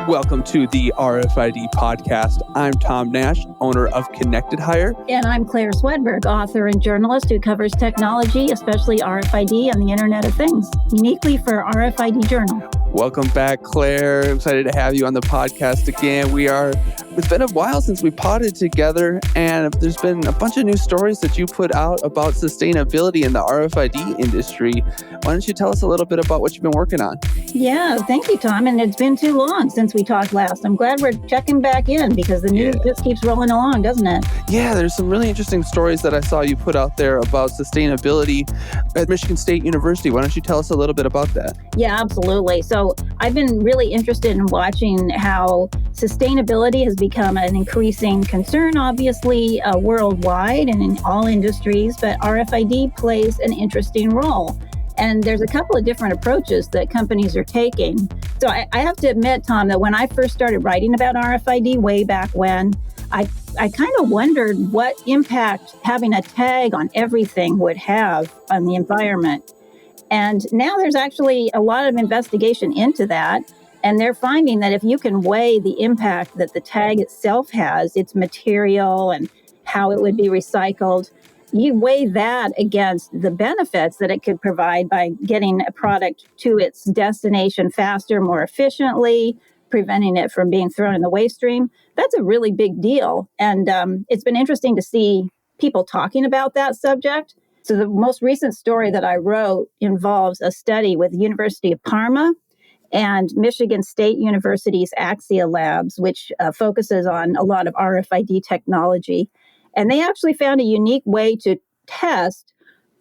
Welcome to the RFID podcast. I'm Tom Nash, owner of Connected Hire. And I'm Claire Swedberg, author and journalist who covers technology, especially RFID and the Internet of Things, uniquely for RFID Journal. Welcome back, Claire. I'm excited to have you on the podcast again. It's been a while since we podded together, and there's been a bunch of new stories that you put out about sustainability in the RFID industry. Why don't you tell us a little bit about what you've been working on? Yeah, thank you, Tom. And it's been too long since we talked last. I'm glad we're checking back in because the news just keeps rolling along, doesn't it? Yeah, there's some really interesting stories that I saw you put out there about sustainability at Michigan State University. Why don't you tell us a little bit about that? Yeah, absolutely. So I've been really interested in watching how sustainability has become an increasing concern, obviously, worldwide and in all industries, but RFID plays an interesting role. And there's a couple of different approaches that companies are taking. So I have to admit, Tom, that when I first started writing about RFID way back when, I kind of wondered what impact having a tag on everything would have on the environment. And now there's actually a lot of investigation into that. And they're finding that if you can weigh the impact that the tag itself has, its material and how it would be recycled, you weigh that against the benefits that it could provide by getting a product to its destination faster, more efficiently, preventing it from being thrown in the waste stream. That's a really big deal. And it's been interesting to see people talking about that subject. So the most recent story that I wrote involves a study with the University of Parma and Michigan State University's Axia labs, which focuses on a lot of RFID technology. And they actually found a unique way to test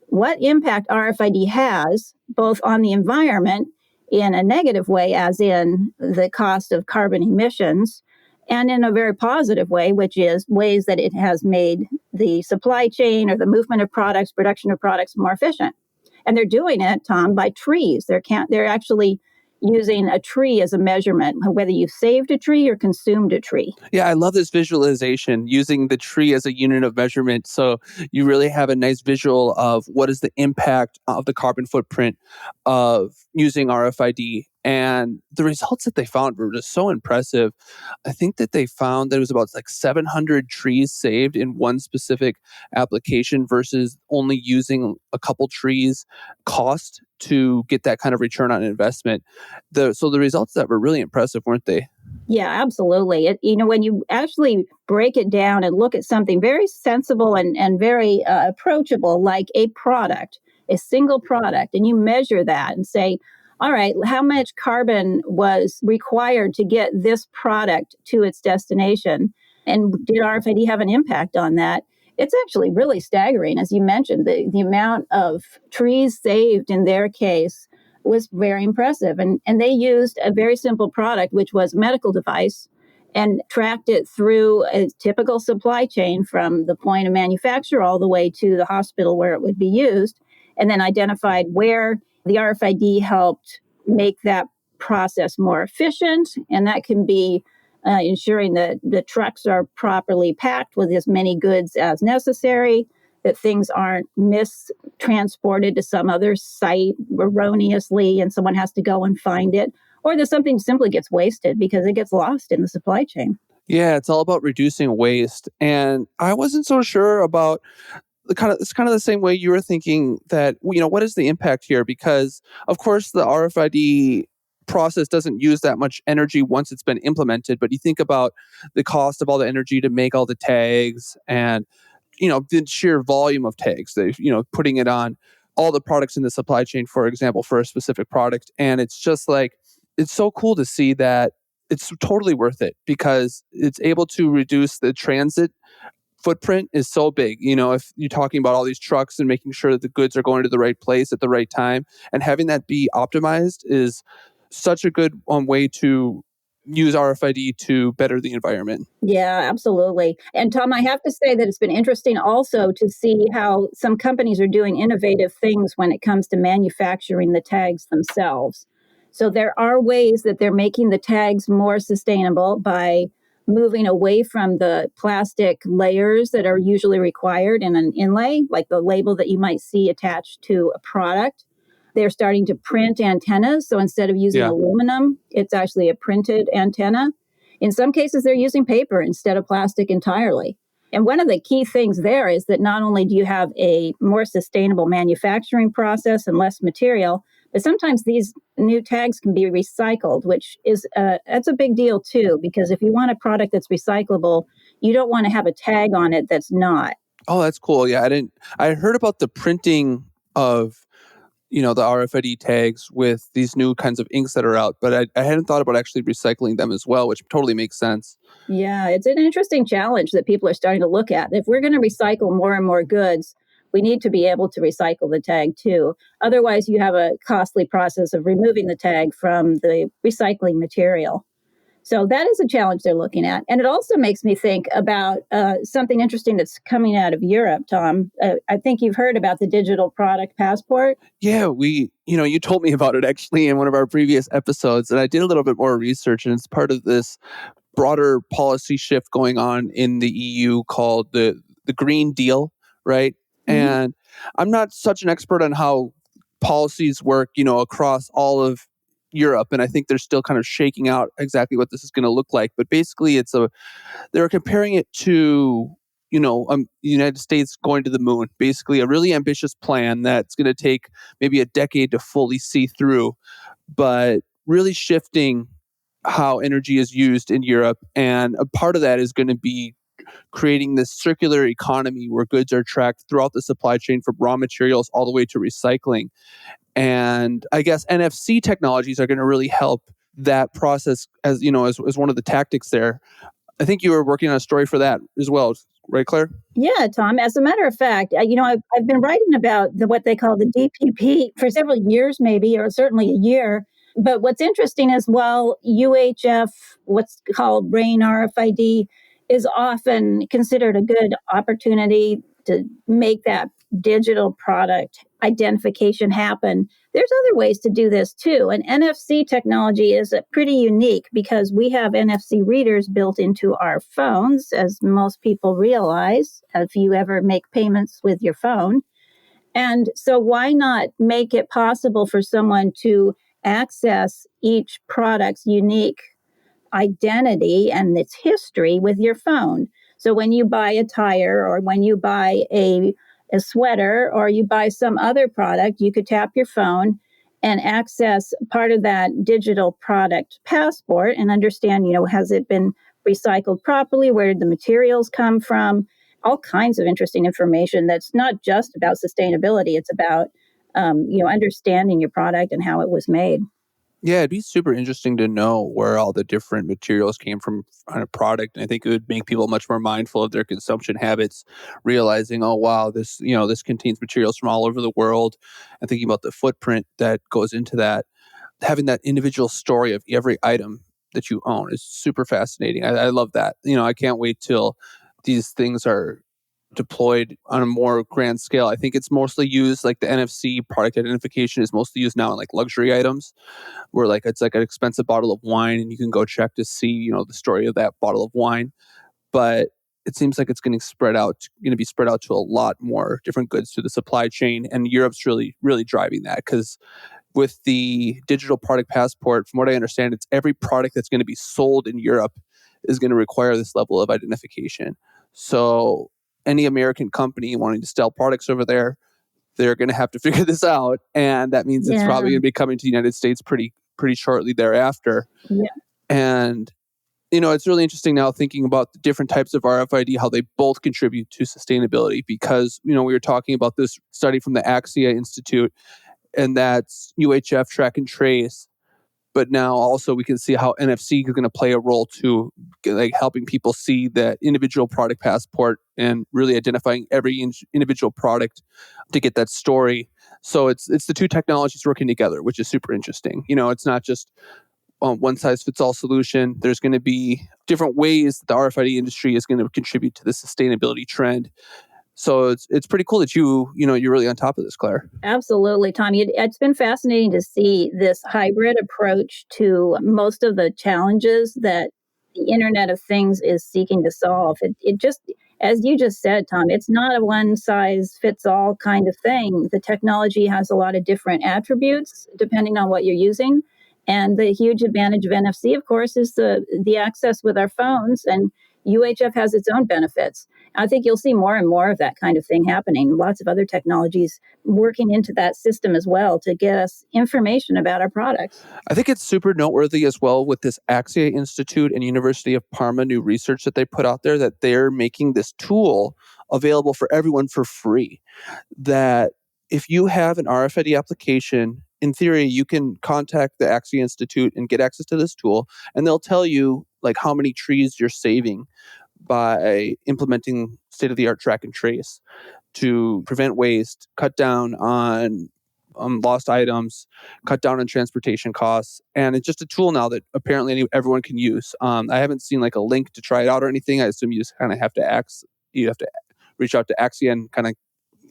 what impact RFID has, both on the environment in a negative way, as in the cost of carbon emissions, and in a very positive way, which is ways that it has made the supply chain or the movement of products, production of products more efficient. And they're doing it, Tom, by trees. They're actually using a tree as a measurement, whether you've saved a tree or consumed a tree. Yeah, I love this visualization, using the tree as a unit of measurement. So you really have a nice visual of what is the impact of the carbon footprint of using RFID. And the results that they found were just so impressive. I think that they found that it was about 700 trees saved in one specific application versus only using a couple trees cost to get that kind of return on investment. So the results that were really impressive, weren't they? Yeah, absolutely. When you actually break it down and look at something very sensible and very approachable, like a product, a single product, and you measure that and say, all right, how much carbon was required to get this product to its destination? And did RFID have an impact on that? It's actually really staggering. As you mentioned, the amount of trees saved in their case was very impressive. And they used a very simple product, which was a medical device, and tracked it through a typical supply chain from the point of manufacture all the way to the hospital where it would be used, and then identified where the RFID helped make that process more efficient. And that can be ensuring that the trucks are properly packed with as many goods as necessary, that things aren't mistransported to some other site erroneously and someone has to go and find it, or that something simply gets wasted because it gets lost in the supply chain. Yeah, it's all about reducing waste. And I wasn't so sure about it's kind of the same way you were thinking that, what is the impact here? Because, of course, the RFID process doesn't use that much energy once it's been implemented. But you think about the cost of all the energy to make all the tags and, the sheer volume of tags, putting it on all the products in the supply chain, for example, for a specific product. And it's just it's so cool to see that it's totally worth it because it's able to reduce the transit footprint is so big. If you're talking about all these trucks and making sure that the goods are going to the right place at the right time, and having that be optimized is such a good way to use RFID to better the environment. Yeah, absolutely. And Tom, I have to say that it's been interesting also to see how some companies are doing innovative things when it comes to manufacturing the tags themselves. So there are ways that they're making the tags more sustainable by moving away from the plastic layers that are usually required in an inlay, like the label that you might see attached to a product. they're starting to print antennas. So instead of using Yeah. aluminum, it's actually a printed antenna. In some cases, they're using paper instead of plastic entirely. And one of the key things there is that not only do you have a more sustainable manufacturing process and less material, but sometimes these new tags can be recycled, which is that's a big deal too, because if you want a product that's recyclable, you don't want to have a tag on it that's not. Oh, that's cool. Yeah, I heard about the printing of, the RFID tags with these new kinds of inks that are out, but I hadn't thought about actually recycling them as well, which totally makes sense. Yeah, it's an interesting challenge that people are starting to look at. If we're going to recycle more and more goods, we need to be able to recycle the tag too. Otherwise, you have a costly process of removing the tag from the recycling material. So that is a challenge they're looking at. And it also makes me think about something interesting that's coming out of Europe, Tom. I think you've heard about the digital product passport. Yeah, you told me about it actually in one of our previous episodes, and I did a little bit more research, and it's part of this broader policy shift going on in the EU called the Green Deal, right? Mhm. And I'm not such an expert on how policies work, across all of Europe, and I think they're still kind of shaking out exactly what this is going to look like. But basically, they're comparing it to the United States going to the moon. Basically, a really ambitious plan that's going to take maybe a decade to fully see through, but really shifting how energy is used in Europe. And a part of that is going to be creating this circular economy where goods are tracked throughout the supply chain from raw materials all the way to recycling. And I guess NFC technologies are going to really help that process as one of the tactics there. I think you were working on a story for that as well, right, Claire? Yeah, Tom. As a matter of fact, I've been writing about what they call the DPP for several years, maybe, or certainly a year. But what's interesting is while UHF, what's called brain RFID, is often considered a good opportunity to make that digital product identification happen, there's other ways to do this too. And NFC technology is pretty unique because we have NFC readers built into our phones, as most people realize, if you ever make payments with your phone. And so, why not make it possible for someone to access each product's unique identity and its history with your phone? So, when you buy a tire or when you buy a sweater or you buy some other product, you could tap your phone and access part of that digital product passport and understand, has it been recycled properly? Where did the materials come from? All kinds of interesting information that's not just about sustainability. It's about, understanding your product and how it was made. Yeah, it'd be super interesting to know where all the different materials came from on a product. And I think it would make people much more mindful of their consumption habits, realizing, oh, wow, this contains materials from all over the world. And thinking about the footprint that goes into that. Having that individual story of every item that you own is super fascinating. I love that. I can't wait till these things are deployed on a more grand scale. I think it's mostly used, like the NFC product identification is mostly used now in like luxury items where like it's like an expensive bottle of wine and you can go check to see, the story of that bottle of wine. But it seems like it's going to be spread out to a lot more different goods through the supply chain. And Europe's really, really driving that because with the digital product passport, from what I understand, it's every product that's going to be sold in Europe is going to require this level of identification. So any American company wanting to sell products over there, they're going to have to figure this out, and that means it's Yeah. probably going to be coming to the United States pretty shortly thereafter. Yeah. And it's really interesting now thinking about the different types of RFID, how they both contribute to sustainability. Because we were talking about this study from the Axia Institute, and that's UHF track and trace. But now also we can see how NFC is going to play a role too, like helping people see that individual product passport and really identifying every individual product to get that story. So it's the two technologies working together, which is super interesting. It's not just one size fits all solution. There's going to be different ways that the RFID industry is going to contribute to the sustainability trend. So it's pretty cool that you're really on top of this, Claire. Absolutely, Tommy. It's been fascinating to see this hybrid approach to most of the challenges that the Internet of Things is seeking to solve. It just as you just said, Tom, it's not a one size fits all kind of thing. The technology has a lot of different attributes depending on what you're using. And the huge advantage of NFC, of course, is the access with our phones. And UHF has its own benefits. I think you'll see more and more of that kind of thing happening. Lots of other technologies working into that system as well to get us information about our products. I think it's super noteworthy as well with this Axia Institute and University of Parma new research that they put out there, that they're making this tool available for everyone for free. That if you have an RFID application, in theory, you can contact the Axia Institute and get access to this tool, and they'll tell you like how many trees you're saving by implementing state-of-the-art track and trace to prevent waste, cut down on lost items, cut down on transportation costs. And it's just a tool now that apparently everyone can use. I haven't seen like a link to try it out or anything. I assume you just kind of have to reach out to Axia and kind of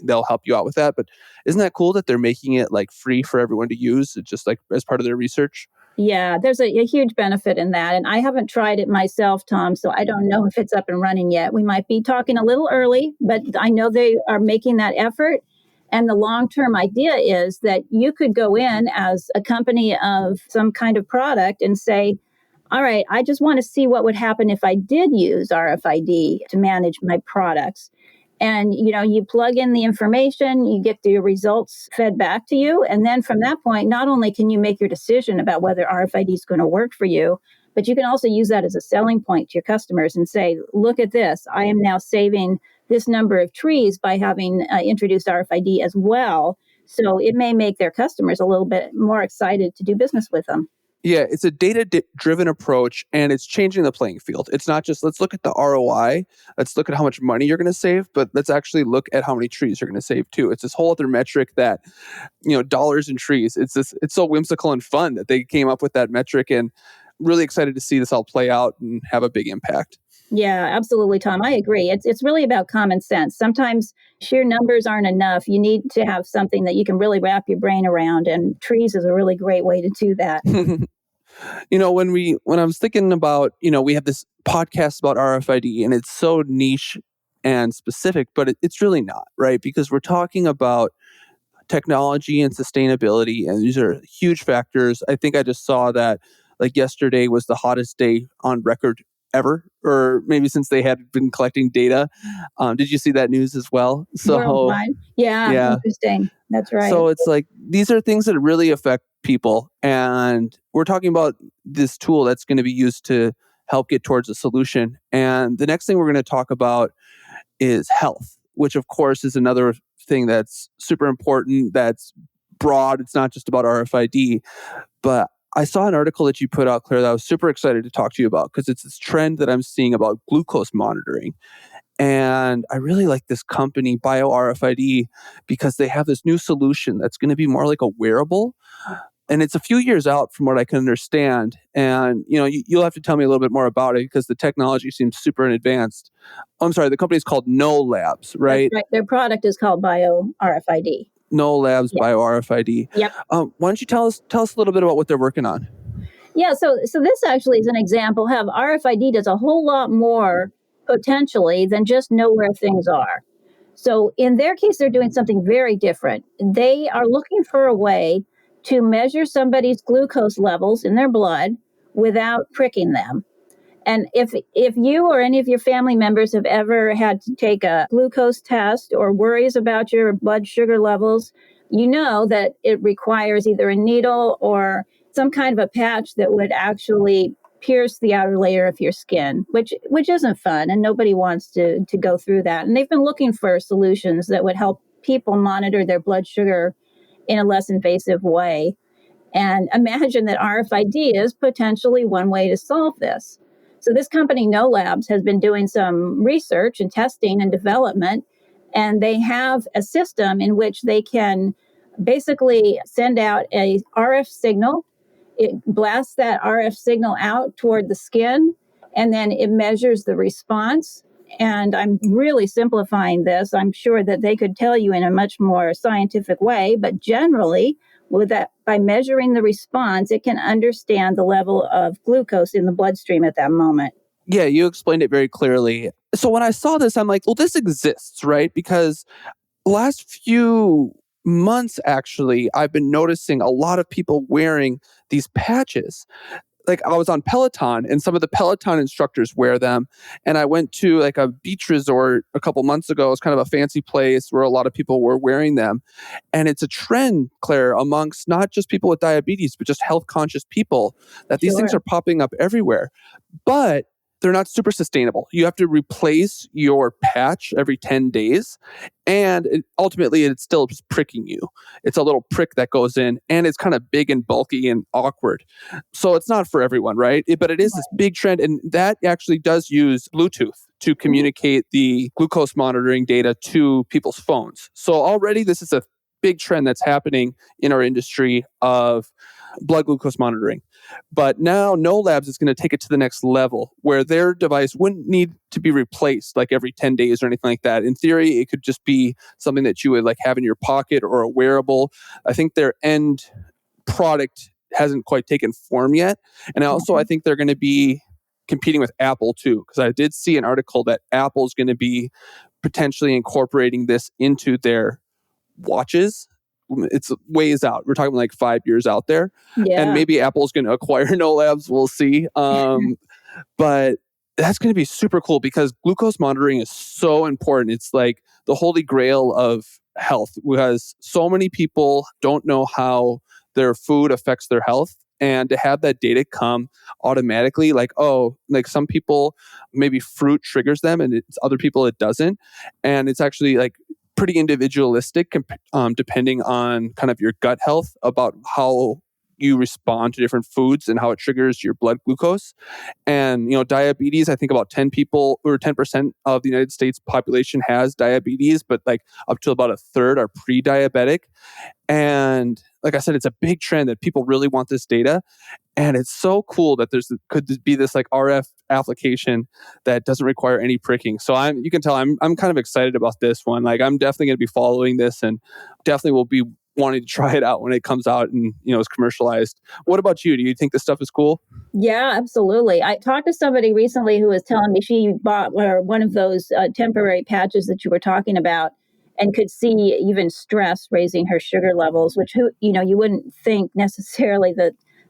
they'll help you out with that. But isn't that cool that they're making it like free for everyone to use, just like as part of their research? Yeah, there's a huge benefit in that. And I haven't tried it myself, Tom, so I don't know if it's up and running yet. We might be talking a little early, but I know they are making that effort. And the long-term idea is that you could go in as a company of some kind of product and say, all right, I just want to see what would happen if I did use RFID to manage my products. And, you plug in the information, you get the results fed back to you. And then from that point, not only can you make your decision about whether RFID is going to work for you, but you can also use that as a selling point to your customers and say, look at this, I am now saving this number of trees by having introduced RFID as well. So it may make their customers a little bit more excited to do business with them. Yeah, it's a data-driven approach, and it's changing the playing field. It's not just, let's look at the ROI, let's look at how much money you're going to save, but let's actually look at how many trees you're going to save too. It's this whole other metric that, dollars and trees. It's so whimsical and fun that they came up with that metric, and really excited to see this all play out and have a big impact. Yeah, absolutely, Tom. I agree. It's really about common sense. Sometimes sheer numbers aren't enough. You need to have something that you can really wrap your brain around, and trees is a really great way to do that. When I was thinking about, we have this podcast about RFID and it's so niche and specific, but it's really not, right? Because we're talking about technology and sustainability, and these are huge factors. I think I just saw that like yesterday was the hottest day on record ever, or maybe since they had been collecting data. Did you see that news as well? Worldwide. Yeah, interesting. That's right. So it's like, these are things that really affect people. And we're talking about this tool that's going to be used to help get towards a solution. And the next thing we're going to talk about is health, which of course is another thing that's super important, that's broad. It's not just about RFID. But I saw an article that you put out, Claire, that I was super excited to talk to you about, because it's this trend that I'm seeing about glucose monitoring. And I really like this company, BioRFID, because they have this new solution that's going to be more like a wearable. And it's a few years out from what I can understand. And, you'll have to tell me a little bit more about it because the technology seems super advanced. I'm sorry, the company is called No Labs, right? That's right. Their product is called BioRFID. No Labs, yep. BioRFID. Yep. Why don't you tell us a little bit about what they're working on? Yeah, so this actually is an example how RFID does a whole lot more potentially than just know where things are. So in their case, they're doing something very different. They are looking for a way to measure somebody's glucose levels in their blood without pricking them. And if you or any of your family members have ever had to take a glucose test or worries about your blood sugar levels, you know that it requires either a needle or some kind of a patch that would actually pierce the outer layer of your skin, which isn't fun, and nobody wants to go through that. And they've been looking for solutions that would help people monitor their blood sugar in a less invasive way. And imagine that RFID is potentially one way to solve this. So this company, No Labs, has been doing some research and testing and development, and they have a system in which they can basically send out a RF signal. It blasts that RF signal out toward the skin, and then it measures the response. And I'm really simplifying this. I'm sure that they could tell you in a much more scientific way, but generally, with that, by measuring the response, it can understand the level of glucose in the bloodstream at that moment. Yeah, you explained it very clearly. So when I saw this, I'm like, well, this exists, right? Because last few months, actually, I've been noticing a lot of people wearing these patches. Like I was on Peloton and some of the Peloton instructors wear them. And I went to like a beach resort a couple months ago. It's kind of a fancy place where a lot of people were wearing them. And it's a trend, Claire, amongst not just people with diabetes, but just health conscious people that these things Sure. are popping up everywhere. But they're not super sustainable. You have to replace your patch every 10 days. And ultimately, it's still just pricking you. It's a little prick that goes in, and it's kind of big and bulky and awkward. So it's not for everyone, right? But it is this big trend. And that actually does use Bluetooth to communicate the glucose monitoring data to people's phones. So already, this is a big trend that's happening in our industry of blood glucose monitoring. But now No Labs is going to take it to the next level where their device wouldn't need to be replaced like every 10 days or anything like that. In theory, it could just be something that you would like have in your pocket or a wearable. I think their end product hasn't quite taken form yet. And also, I think they're going to be competing with Apple too, because I did see an article that Apple's going to be potentially incorporating this into their watches. It's ways out. We're talking like 5 years out there. And Yeah. maybe Apple's going to acquire No Labs. We'll see. But that's going to be super cool because glucose monitoring is so important. It's like the holy grail of health because so many people don't know how their food affects their health. And to have that data come automatically, like, oh, like some people, maybe fruit triggers them and it's other people it doesn't. And it's actually like pretty individualistic depending on kind of your gut health about how you respond to different foods and how it triggers your blood glucose. And, diabetes, I think about 10 people or 10% of the United States population has diabetes, but like up to about a third are pre-diabetic. And like I said, it's a big trend that people really want this data. And it's so cool that could be this like RF application that doesn't require any pricking. So you can tell I'm kind of excited about this one. Like I'm definitely going to be following this and definitely will be wanting to try it out when it comes out and is commercialized. What about you? Do you think this stuff is cool? Yeah, absolutely. I talked to somebody recently who was telling me she bought one of those temporary patches that you were talking about and could see even stress raising her sugar levels, which you wouldn't think necessarily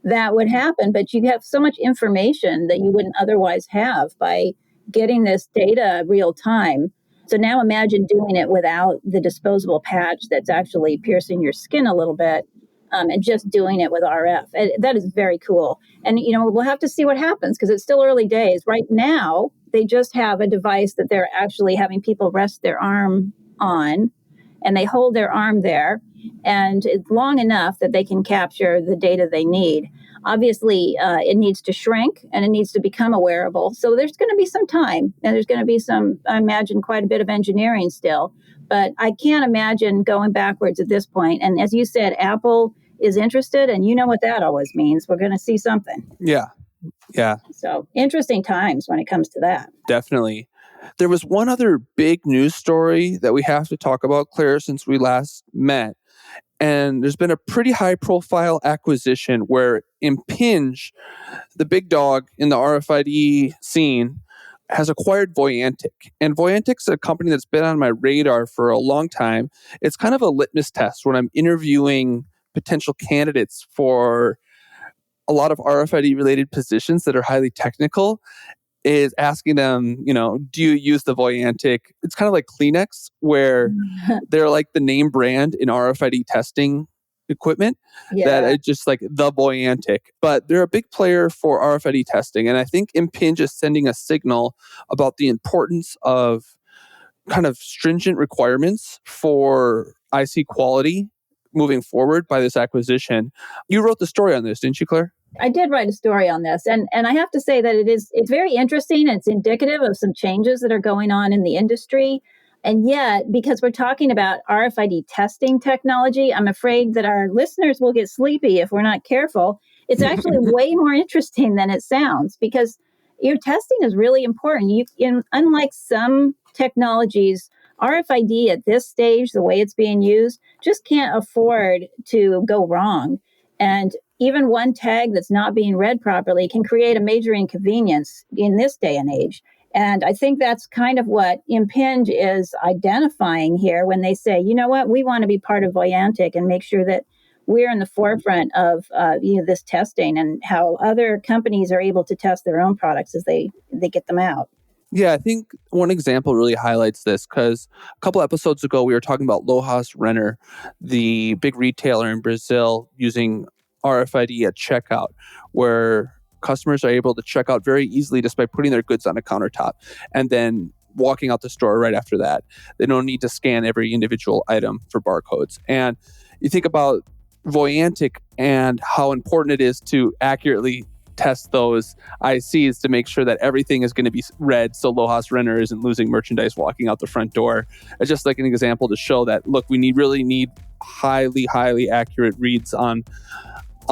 that would happen, but you have so much information that you wouldn't otherwise have by getting this data real time. So now imagine doing it without the disposable patch that's actually piercing your skin a little bit, and just doing it with RF. And that is very cool. And, we'll have to see what happens because it's still early days. Right now, they just have a device that they're actually having people rest their arm on, and they hold their arm there. And it's long enough that they can capture the data they need. Obviously, it needs to shrink and it needs to become a wearable. So there's going to be some time and there's going to be I imagine, quite a bit of engineering still. But I can't imagine going backwards at this point. And as you said, Apple is interested, and you know what that always means. We're going to see something. Yeah. Yeah. So interesting times when it comes to that. Definitely. There was one other big news story that we have to talk about, Claire, since we last met. And there's been a pretty high profile acquisition where Impinj, the big dog in the RFID scene, has acquired Voyantic. And Voyantic's a company that's been on my radar for a long time. It's kind of a litmus test when I'm interviewing potential candidates for a lot of RFID related positions that are highly technical, is asking them, do you use the Voyantic? It's kind of like Kleenex, where they're like the name brand in RFID testing equipment that Yeah. are just like the Voyantic. But they're a big player for RFID testing. And I think Impinj is sending a signal about the importance of kind of stringent requirements for IC quality moving forward by this acquisition. You wrote the story on this, didn't you, Claire? I did write a story on this, and I have to say that it's very interesting. It's indicative of some changes that are going on in the industry. And yet, because we're talking about RFID testing technology, I'm afraid that our listeners will get sleepy if we're not careful. It's actually way more interesting than it sounds because your testing is really important. Unlike some technologies, RFID at this stage, the way it's being used, just can't afford to go wrong. And even one tag that's not being read properly can create a major inconvenience in this day and age. And I think that's kind of what Impinj is identifying here when they say, you know what, we want to be part of Voyantic and make sure that we're in the forefront of this testing and how other companies are able to test their own products as they get them out. Yeah, I think one example really highlights this because a couple episodes ago, we were talking about Lojas Renner, the big retailer in Brazil, using RFID at checkout, where customers are able to check out very easily just by putting their goods on a countertop and then walking out the store right after that. They don't need to scan every individual item for barcodes. And you think about Voyantic and how important it is to accurately test those ICs to make sure that everything is going to be read so Lojas Renner isn't losing merchandise walking out the front door. It's just like an example to show that, look, we really need highly accurate reads on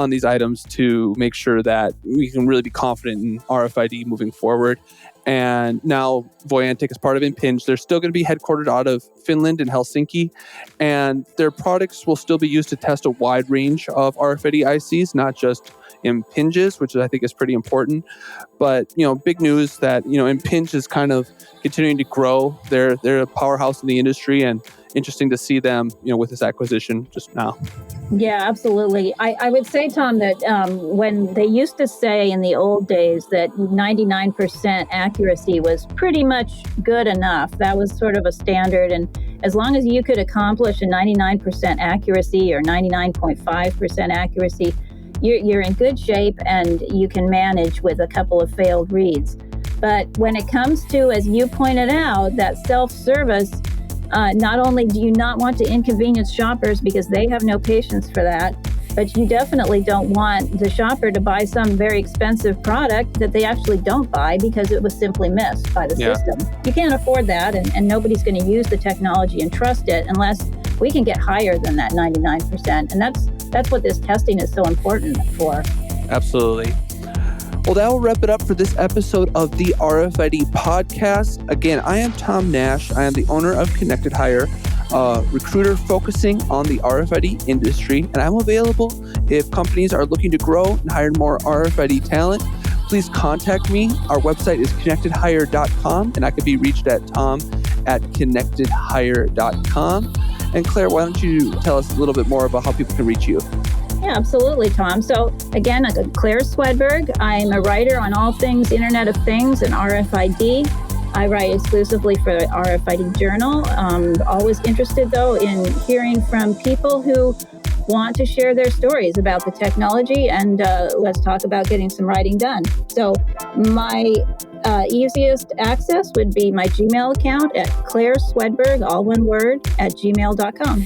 these items to make sure that we can really be confident in RFID moving forward. And now Voyantic is part of Impinj. They're still going to be headquartered out of Finland and Helsinki, and their products will still be used to test a wide range of RFID ICs, not just Impinj's, which I think is pretty important. But, big news that, Impinj is kind of continuing to grow. They're a powerhouse in the industry, and interesting to see them, with this acquisition just now. Yeah, absolutely. I would say, Tom, that when they used to say in the old days that 99% accuracy was pretty much good enough, that was sort of a standard. And as long as you could accomplish a 99% accuracy or 99.5% accuracy, you're in good shape and you can manage with a couple of failed reads. But when it comes to, as you pointed out, that self-service, not only do you not want to inconvenience shoppers because they have no patience for that, but you definitely don't want the shopper to buy some very expensive product that they actually don't buy because it was simply missed by the system. You can't afford that, and nobody's going to use the technology and trust it unless we can get higher than that 99%. And that's what this testing is so important for. Absolutely. Well, that will wrap it up for this episode of the RFID podcast. Again, I am Tom Nash. I am the owner of Connected Hire, a recruiter focusing on the RFID industry, and I'm available if companies are looking to grow and hire more RFID talent. Please contact me. Our website is connectedhire.com, and I can be reached at tom@connectedhire.com. And Claire, why don't you tell us a little bit more about how people can reach you? Yeah, absolutely, Tom. So again, Claire Swedberg. I'm a writer on all things Internet of Things and RFID. I write exclusively for the RFID Journal. Always interested, though, in hearing from people who want to share their stories about the technology, and let's talk about getting some writing done. So my easiest access would be my Gmail account at Claire Swedberg, all one word, @gmail.com.